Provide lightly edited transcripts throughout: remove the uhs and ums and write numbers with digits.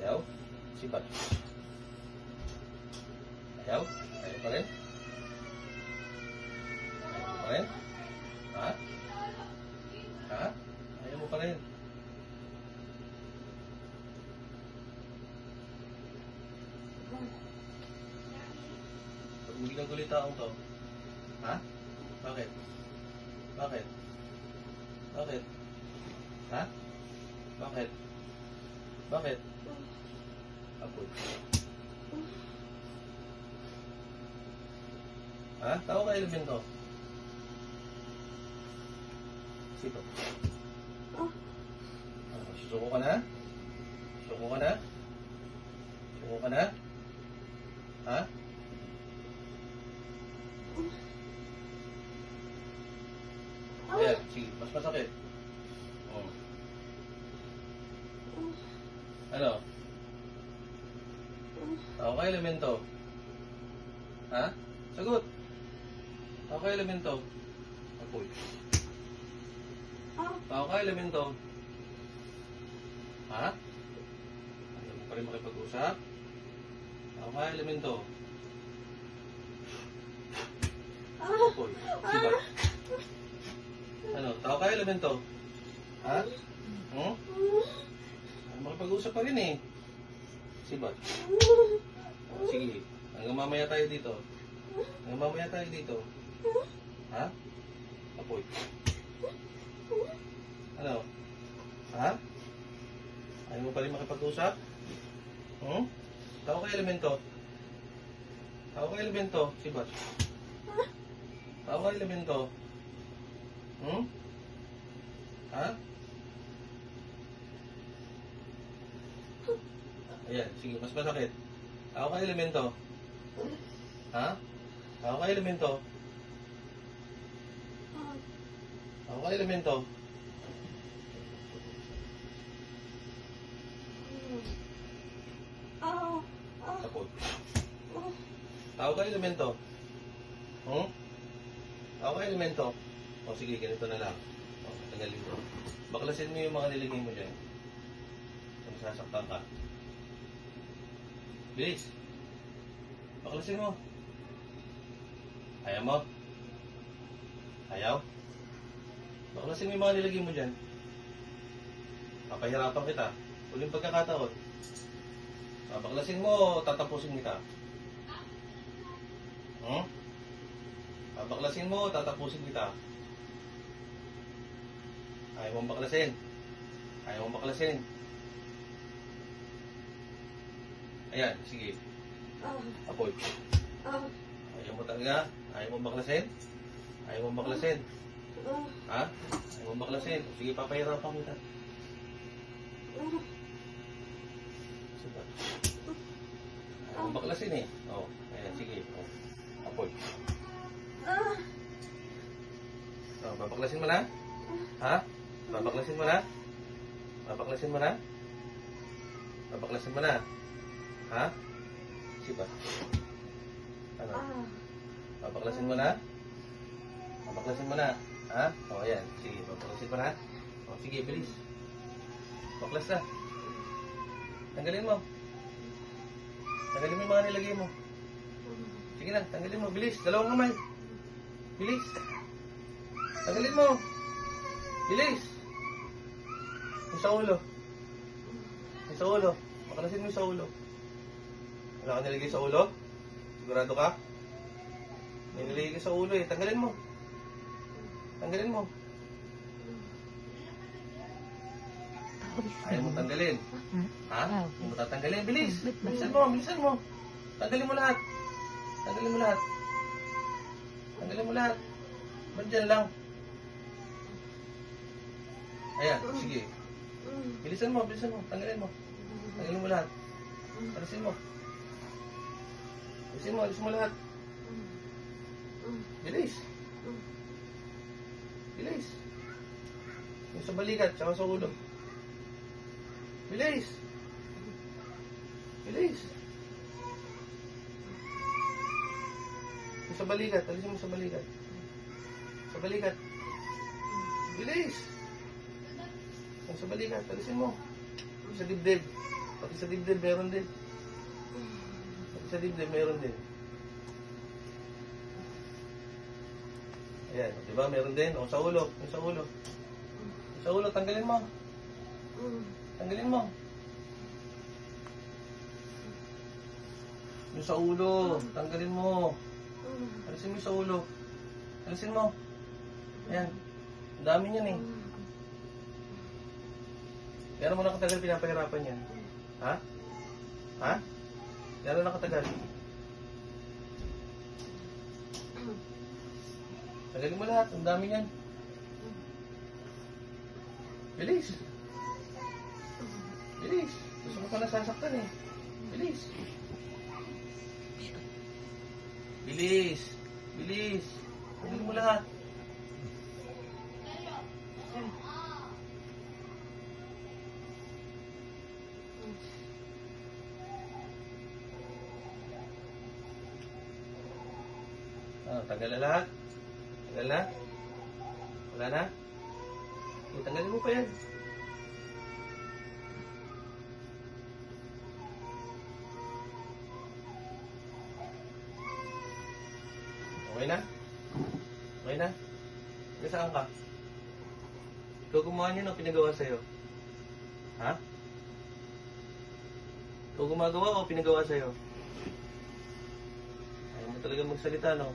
Ayaw? Sibat. Ayaw? Ayaw pa rin? Ayaw mo pa rin? Ha? Ha? Ayaw mo pa rin? Ba't hindi kang kulit taong to? Ha? Bakit? Bakit? Bakit? Ha? Bakit? Bakit? Apoy. Ha? Tao ka elemento? Sito. Susuko ka na? Susuko ka na? Susuko ka na? Ha? Ayan, sige, mas masakit. Oh. Ano? Tao ka elemento? Ha? Sagot! Tao ka elemento? Apoy. Tao ka elemento? Ha? Ayaw mo pa rin makipag-usap? Tao ka elemento? Apoy. Sibat. Ano? Tao ka elemento? Ha? Hmm? Makipag-usap pa rin eh. Sibat. Sige. Hanggang mamaya tayo dito. Hanggang mamaya tayo dito. Ha? Apoy. Ano? Ha? Ayaw mo pa rin makipag-usap? Hmm? Tao ka elemento? Tao ka elemento? Sibat. Tao ka elemento? Hmm? Ha? Ayan, sige, mas masakit. Tao ka elemento? Ha? Tao ka elemento? Tao ka elemento? Tapos. Tao ka elemento? Tao ka elemento? O sige, ganito na lang. O, tagalin ko. Baklasin mo yung mga niligay mo dyan. Kung sasaktan ka. Bilis. Baklasin mo. Ayaw mo? Ayaw? Baklasin mo yung mga nilagay mo dyan. Papahirapan kita. Huling pagkakataon. Baklasin mo, tatapusin kita. Baklasin mo, tatapusin kita. Ayaw mong baklasin. Ayaw mong baklasin. Ayan, sige. Apoy. Ayaw mo talaga? Ayaw mong baklasin? Ayaw mong baklasin? Ha? Ayaw mong baklasin? Sige, papahirapan kita. Sige. Ayaw mong baklasin eh. O, ayan, sige. O, apoy. O, babaklasin mo na? Ha? Babaklasin mo na? Babaklasin mo na? Babaklasin mo na? Ha? Siba. Ano? Babaklasin mo na? Babaklasin mo na? Ha? O, ayan. Sige, babaklasin mo na? O, sige, bilis. Baklas na. Tanggalin mo. Tanggalin mo yung mga nilagay mo. Sige na, tanggalin mo. Bilis. Dalawang kamay. Bilis. Tanggalin mo. Bilis. Yung sa ulo. Yung sa ulo. Baklasin mo yung sa ulo. Wala ka nilagay sa ulo? Sigurado ka? May nilagay ka sa ulo eh. Tanggalin mo. Tanggalin mo. Ayaw mo tanggalin. Ha? Ayaw mo tatanggalin. Bilis. Bilisan mo. Bilisan mo. Tanggalin mo lahat. Tanggalin mo lahat. Tanggalin mo lahat. Ba't dyan lang? Ayan. Sige. Bilisan mo. Bilisan mo. Tanggalin mo. Tanggalin mo lahat. Alisin mo. Alisin mo. Alisin mo lahat. Bilis. Bilis. Yung sa balikat, tsaka sa ulo. Bilis. Bilis. Yung sa balikat, alisin mo sa balikat. Sa balikat. Bilis. Yung sa balikat, alisin mo. Yung sa dibdib. Pati sa dibdib, meron din. Pati sa dibdib, meron din. Ayan, di ba? Meron din. O, sa ulo. Yung sa ulo. Yung sa ulo, tanggalin mo. Tanggalin mo. Yung sa ulo, tanggalin mo. Alisin mo yung sa ulo. Alisin mo. Ayan. Ang dami niyan eh. Gano'n mo na katagal pinapahirapan yan? Ha? Ha? Gano'n na katagal? Tagalin mo lahat. Ang dami niyan. Bilis. Bilis. Gusto mo pa nasasaktan eh. Bilis. Bilis. Bilis. Tagalin mo lahat. Tanggal na lahat? Tanggal na? Wala na? Tanggalin mo pa yan. Okay na? Okay na? Saan ka? Ikaw gumawa niya o pinagawa sa'yo? Ha? Ikaw gumagawa o pinagawa sa'yo? Ayaw mo talaga magsalita, no?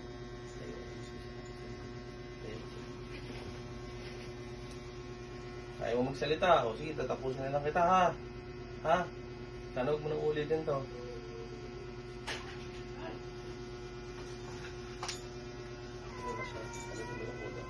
Ayaw mo magsalita. O sige, tatapusin na lang kita, ha? Ha? Sana huwag mo nang ulitin to. Ano ba siya? Ano ba ng ulo?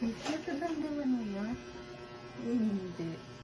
Natatamdaman mo yan? Hindi.